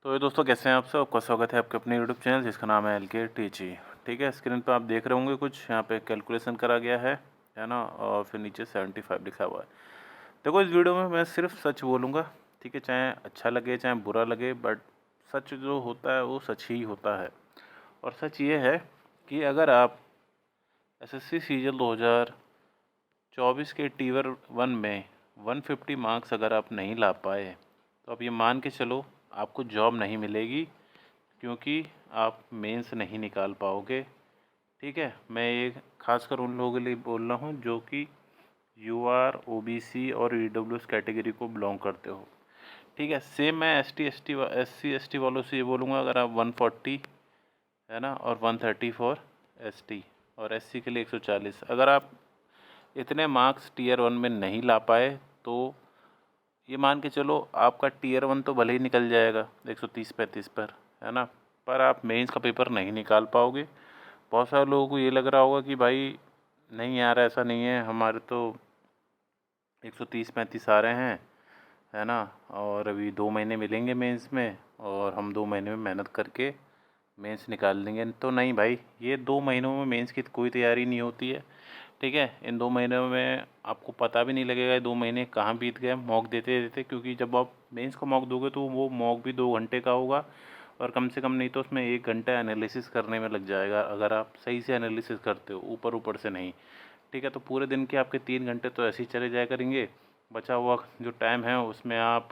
तो ये दोस्तों कैसे हैं आप सब। आपका स्वागत है आपके अपने यूट्यूब चैनल जिसका नाम है LK टीची। ठीक है, स्क्रीन पे आप देख रहे होंगे कुछ यहाँ पे कैलकुलेशन करा गया है ना, और फिर नीचे 75 लिखा हुआ है। देखो इस वीडियो में मैं सिर्फ सच बोलूँगा, ठीक है, चाहे अच्छा लगे चाहे बुरा लगे, बट सच जो होता है वो सच ही होता है। और सच ये है कि अगर आप SSC सीजल 2024 के टीवर 1 में 150 मार्क्स अगर आप नहीं ला पाए तो आप ये मान के चलो आपको जॉब नहीं मिलेगी, क्योंकि आप मेंस नहीं निकाल पाओगे। ठीक है, मैं ये खासकर उन लोगों के लिए बोल रहा हूँ जो कि UR OBC और EWS कैटेगरी को बिलोंग करते हो। ठीक है, सेम मैं SC ST वालों से ये बोलूँगा, अगर आप 140 है ना और 130 फॉर ST और SC के लिए 140, अगर आप इतने मार्क्स टीयर 1 में नहीं ला पाए तो ये मान के चलो आपका टीयर 1 तो भले ही निकल जाएगा 130-35 पर, है ना, पर आप मेंस का पेपर नहीं निकाल पाओगे। बहुत सारे लोगों को ये लग रहा होगा कि भाई नहीं यार ऐसा नहीं है, हमारे तो 130-35 आ रहे हैं, है ना, और अभी 2 महीने मिलेंगे मेंस में और हम 2 महीने में मेहनत करके मेंस निकाल देंगे। तो नहीं भाई, ये 2 महीनों में मेंस की कोई तैयारी नहीं होती है। ठीक है, इन 2 महीनों में आपको पता भी नहीं लगेगा 2 महीने कहाँ बीत गए मॉक देते देते, क्योंकि जब आप मेंस का मॉक दोगे तो वो मॉक भी 2 घंटे का होगा और कम से कम नहीं तो उसमें 1 घंटा एनालिसिस करने में लग जाएगा, अगर आप सही से एनालिसिस करते हो, ऊपर ऊपर से नहीं। ठीक है, तो पूरे दिन के आपके 3 घंटे तो ऐसे ही चले जाया करेंगे। बचा हुआ जो टाइम है उसमें आप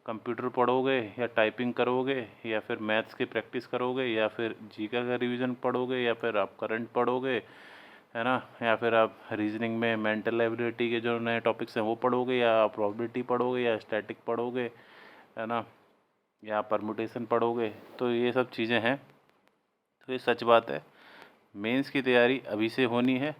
कंप्यूटर पढ़ोगे या टाइपिंग करोगे या फिर मैथ्स की प्रैक्टिस करोगे या फिर जीके का रिवीजन पढ़ोगे या फिर आप करंट पढ़ोगे, है ना, या फिर आप रीजनिंग में मेंटल एबिलिटी के जो नए टॉपिक्स हैं वो पढ़ोगे या आप प्रोबेबिलिटी पढ़ोगे या स्टैटिक पढ़ोगे, है ना, या परमुटेशन पढ़ोगे। तो ये सब चीज़ें हैं। तो ये सच बात है, मेंस की तैयारी अभी से होनी है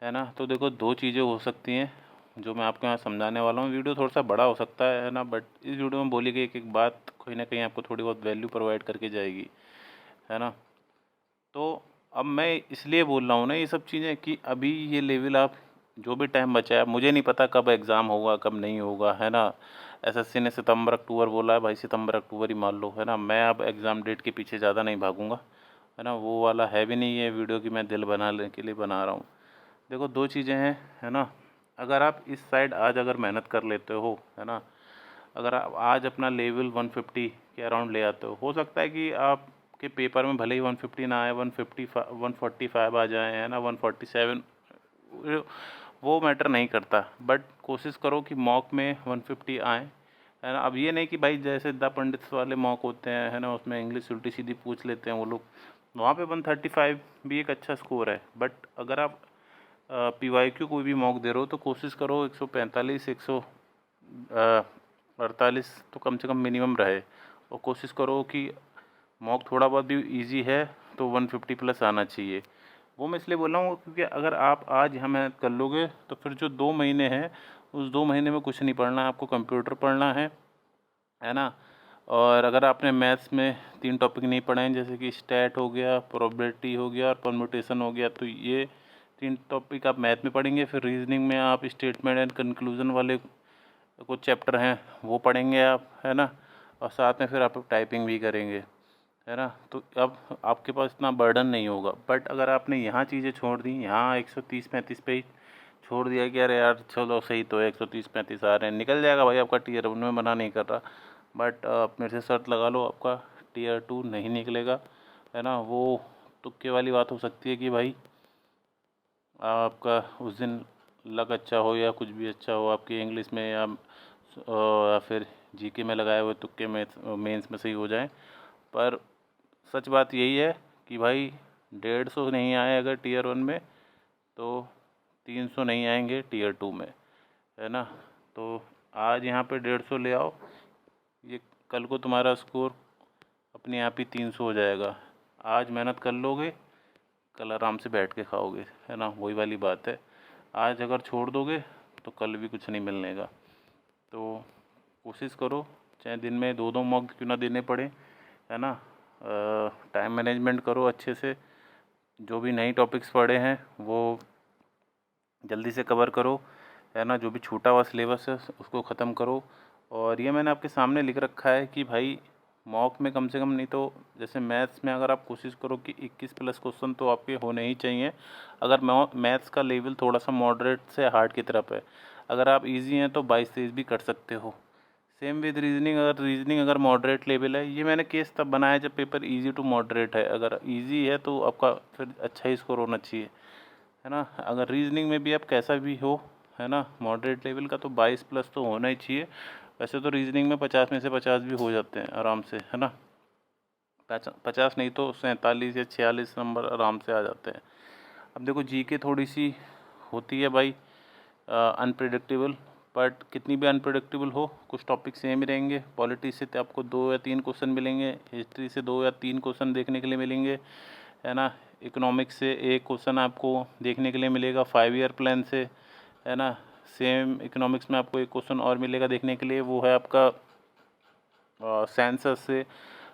ना। तो देखो 2 चीज़ें हो सकती हैं जो मैं आपको यहाँ समझाने वाला हूँ। वीडियो थोड़ा सा बड़ा हो सकता है ना, बट इस वीडियो में बोली गई एक एक बात कहीं ना कहीं आपको थोड़ी बहुत वैल्यू प्रोवाइड करके जाएगी, है ना। तो अब मैं इसलिए बोल रहा हूँ ना ये सब चीज़ें कि अभी ये लेवल आप जो भी टाइम बचा है, मुझे नहीं पता कब एग्ज़ाम होगा कब नहीं होगा, है ना। SSC ने सितंबर अक्टूबर बोला है, भाई सितंबर अक्टूबर ही मान लो, है ना। मैं अब एग्ज़ाम डेट के पीछे ज़्यादा नहीं भागूंगा, है ना, वो वाला है भी नहीं ये वीडियो कि मैं दिल बनाने के लिए बना रहा हूँ। देखो 2 चीज़ें हैं, है ना। अगर आप इस साइड आज अगर मेहनत कर लेते हो, है ना, अगर आप आज अपना लेवल 150 के अराउंड ले आते हो सकता है कि आपके पेपर में भले ही 150 ना आए, 145 आ जाए, है ना, 147, वो मैटर नहीं करता, बट कोशिश करो कि मॉक में 150 आए, है ना। अब ये नहीं कि भाई जैसे द पंडित वाले मॉक होते हैं, है ना, उसमें इंग्लिश उल्टी सीधी पूछ लेते हैं वो लोग, वहाँ पे 135 भी एक अच्छा स्कोर है। बट अगर आप PYQ कोई भी मॉक दे रहे हो तो कोशिश करो 145 148 तो कम से कम मिनिमम रहे, और कोशिश करो कि मॉक थोड़ा बहुत भी इजी है तो 150 प्लस आना चाहिए। वो मैं इसलिए बोल रहा हूँ क्योंकि अगर आप आज यहाँ मेहनत कर लोगे तो फिर जो 2 महीने हैं उस 2 महीने में कुछ नहीं पढ़ना है, आपको कंप्यूटर पढ़ना है ना। और अगर आपने मैथ्स में 3 टॉपिक नहीं पढ़े हैं, जैसे कि स्टैट हो गया, प्रोबेबिलिटी हो गया और परम्यूटेशन हो गया, तो ये 3 टॉपिक आप मैथ में पढ़ेंगे। फिर रीजनिंग में आप स्टेटमेंट एंड कंक्लूजन वाले कुछ चैप्टर हैं वो पढ़ेंगे आप, है ना, और साथ में फिर आप टाइपिंग भी करेंगे, है ना। तो अब आपके पास इतना बर्डन नहीं होगा। बट अगर आपने यहाँ चीज़ें छोड़ दी, यहाँ 130-35 पे ही छोड़ दिया कि अरे यार चलो सही तो है 130-35 आ रहे हैं, निकल जाएगा भाई आपका टीयर 1 में, मना नहीं कर रहा, बट आप मेरे से शर्त लगा लो आपका टीयर 2 नहीं निकलेगा, है ना। वो तुक्के वाली बात हो सकती है कि भाई आपका उस दिन लक अच्छा हो या कुछ भी अच्छा हो, आपकी इंग्लिश में या फिर जीके में लगाए हुए तुक्के में मेंस में सही हो जाए। पर सच बात यही है कि भाई 150 नहीं आए अगर टीयर 1 में तो 300 नहीं आएंगे टीयर 2 में, है ना। तो आज यहाँ पे 150 ले आओ, ये कल को तुम्हारा स्कोर अपने आप ही 300 हो जाएगा। आज मेहनत कर लोगे, कल आराम से बैठ के खाओगे, है ना, वही वाली बात है। आज अगर छोड़ दोगे तो कल भी कुछ नहीं मिलने का। तो कोशिश करो चाहे दिन में 2-2 मॉक क्यों ना देने पड़े, है ना। टाइम मैनेजमेंट करो अच्छे से, जो भी नई टॉपिक्स पढ़े हैं वो जल्दी से कवर करो, है ना, जो भी छूटा हुआ सिलेबस है उसको ख़त्म करो। और ये मैंने आपके सामने लिख रखा है कि भाई मॉक में कम से कम नहीं तो जैसे मैथ्स में अगर आप कोशिश करो कि 21 प्लस क्वेश्चन तो आपके होने ही चाहिए, अगर मैथ्स का लेवल थोड़ा सा मॉडरेट से हार्ड की तरफ है। अगर आप इजी हैं तो 22-23 भी कर सकते हो। सेम विद रीजनिंग, अगर मॉडरेट लेवल है, ये मैंने केस तब बनाया जब पेपर इजी टू मॉडरेट है। अगर इजी है तो आपका फिर अच्छा ही स्कोर होना चाहिए, है ना। अगर रीजनिंग में भी आप कैसा भी हो, है ना, मॉडरेट लेवल का तो 22 प्लस तो होना ही चाहिए। वैसे तो रीजनिंग में 50 में से 50 भी हो जाते हैं आराम से, है ना। 50 नहीं तो 47 या 46 नंबर आराम से आ जाते हैं। अब देखो जीके थोड़ी सी होती है भाई अनप्रिडिक्टेबल, बट कितनी भी अनप्रिडिक्टेबल हो कुछ टॉपिक सेम ही रहेंगे। पॉलिटी से तो आपको 2 या 3 क्वेश्चन मिलेंगे, हिस्ट्री से 2 या 3 क्वेश्चन देखने के लिए मिलेंगे, है ना। इकोनॉमिक्स से 1 क्वेश्चन आपको देखने के लिए मिलेगा 5 ईयर प्लान से, है ना। सेम इकोनॉमिक्स में आपको 1 क्वेश्चन और मिलेगा देखने के लिए, वो है आपका सेंसस से,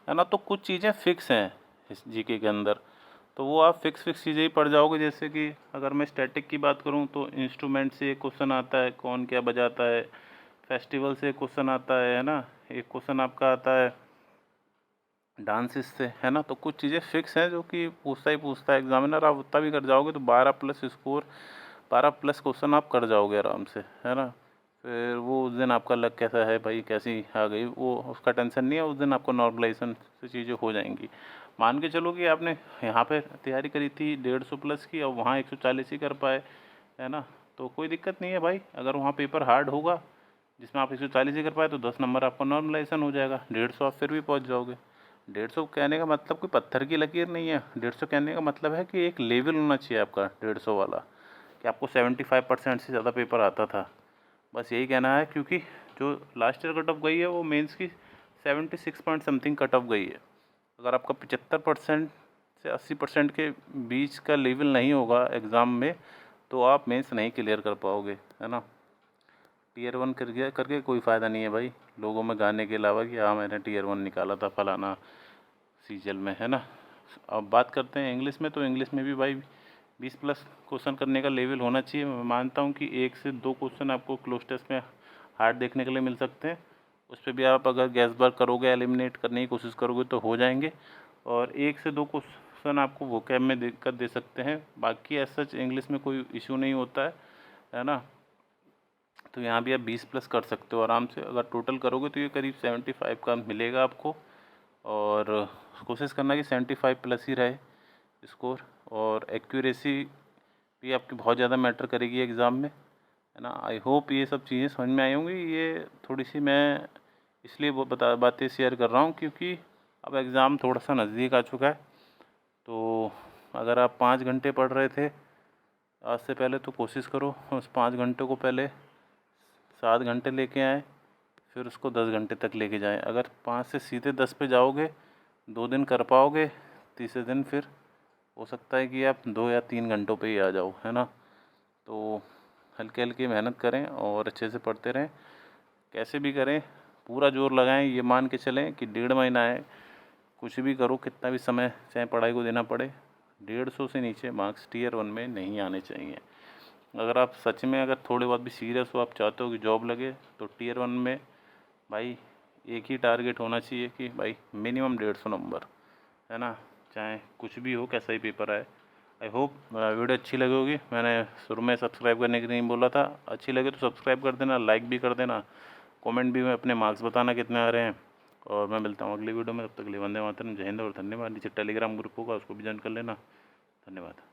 है ना। तो कुछ चीज़ें फिक्स हैं इस जीके के अंदर, तो वो आप फिक्स चीज़ें ही पढ़ जाओगे। जैसे कि अगर मैं स्टैटिक की बात करूँ तो इंस्ट्रूमेंट से एक क्वेश्चन आता है, कौन क्या बजाता है। फेस्टिवल से एक क्वेश्चन आता है ना। एक क्वेश्चन आपका आता है डांसिस से, है ना। तो कुछ चीज़ें फिक्स हैं जो कि पूछता है एग्जामिनर। आप उतना भी कर जाओगे तो 12 प्लस स्कोर, 12 प्लस क्वेश्चन आप कर जाओगे आराम से, है ना। फिर वो उस दिन आपका लक कैसा है भाई, कैसी आ गई, वो उसका टेंशन नहीं है। उस दिन आपको नॉर्मलाइजेशन से चीज़ें हो जाएंगी। मान के चलो कि आपने यहाँ पे तैयारी करी थी 150 प्लस की और वहाँ 140 ही कर पाए, है ना। तो कोई दिक्कत नहीं है भाई। अगर वहाँ पेपर हार्ड होगा जिसमें आप 140 ही कर पाए तो 10 नंबर आपका नॉर्मलाइजेशन हो जाएगा, 150 आप फिर भी पहुँच जाओगे। 150 कहने का मतलब कोई पत्थर की लकीर नहीं है। 150 कहने का मतलब है कि एक लेवल होना चाहिए आपका 150 वाला, कि आपको 75% से ज़्यादा पेपर आता था। बस यही कहना है, क्योंकि जो लास्ट ईयर कट ऑफ गई है वो मेंस की 76 पॉइंट समथिंग कट ऑफ गई है। अगर आपका 75% से 80% के बीच का लेवल नहीं होगा एग्ज़ाम में तो आप मेंस नहीं क्लियर कर पाओगे, है ना। टीयर 1 करके कोई फ़ायदा नहीं है भाई, लोगों में गाने के अलावा कि हाँ मैंने टीयर 1 निकाला था फलाना सीजल में, है ना। अब बात करते हैं इंग्लिश में, तो इंग्लिश में भी भाई 20 प्लस क्वेश्चन करने का लेवल होना चाहिए। मैं मानता हूँ कि 1 से 2 क्वेश्चन आपको क्लोज टेस्ट में हार्ड देखने के लिए मिल सकते हैं। उस पर भी आप अगर गैस बार करोगे, एलिमिनेट करने की कोशिश करोगे तो हो जाएंगे। और 1 से 2 क्वेश्चन आपको वोकैब में दिक्कत दे सकते हैं, बाकी एज सच इंग्लिश में कोई इशू नहीं होता है ना। तो यहाँ भी आप 20 प्लस कर सकते हो आराम से। अगर टोटल करोगे तो ये करीब 75 का मिलेगा आपको। और कोशिश करना कि 75 प्लस ही रहे स्कोर। और एक्यूरेसी भी आपकी बहुत ज़्यादा मैटर करेगी एग्ज़ाम में, है ना। आई होप ये सब चीज़ें समझ में आई होंगी। ये थोड़ी सी मैं इसलिए वो बातें शेयर कर रहा हूँ क्योंकि अब एग्ज़ाम थोड़ा सा नज़दीक आ चुका है। तो अगर आप 5 घंटे पढ़ रहे थे आज से पहले तो कोशिश करो उस 5 घंटे को पहले 7 घंटे लेके आएँ, फिर उसको 10 घंटे तक लेके जाएं। अगर 5 से सीधे 10 पे जाओगे 2 दिन कर पाओगे, तीसरे दिन फिर हो सकता है कि आप 2 या 3 घंटों पे ही आ जाओ, है ना। तो हल्के हल्के मेहनत करें और अच्छे से पढ़ते रहें। कैसे भी करें पूरा जोर लगाएं, ये मान के चलें कि 1.5 महीना है। कुछ भी करो, कितना भी समय चाहे पढ़ाई को देना पड़े, 150 से नीचे मार्क्स टीयर 1 में नहीं आने चाहिए। अगर आप सच में अगर थोड़े बहुत भी सीरियस हो, आप चाहते हो कि जॉब लगे, तो टीयर 1 में भाई एक ही टारगेट होना चाहिए कि भाई मिनिमम 150 नंबर, है ना। चाहे कुछ भी हो, कैसा ही पेपर आए। आई होप वीडियो अच्छी लगी होगी। मैंने शुरू में सब्सक्राइब करने के लिए नहीं बोला था, अच्छी लगे तो सब्सक्राइब कर देना, लाइक भी कर देना, कमेंट भी में अपने मार्क्स बताना कितने आ रहे हैं। और मैं मिलता हूँ अगली वीडियो में, तब तक के लिए वंदे मातरम, जय हिंद और धन्यवाद। नीचे टेलीग्राम ग्रुप होगा उसको भी ज्वाइन कर लेना। धन्यवाद।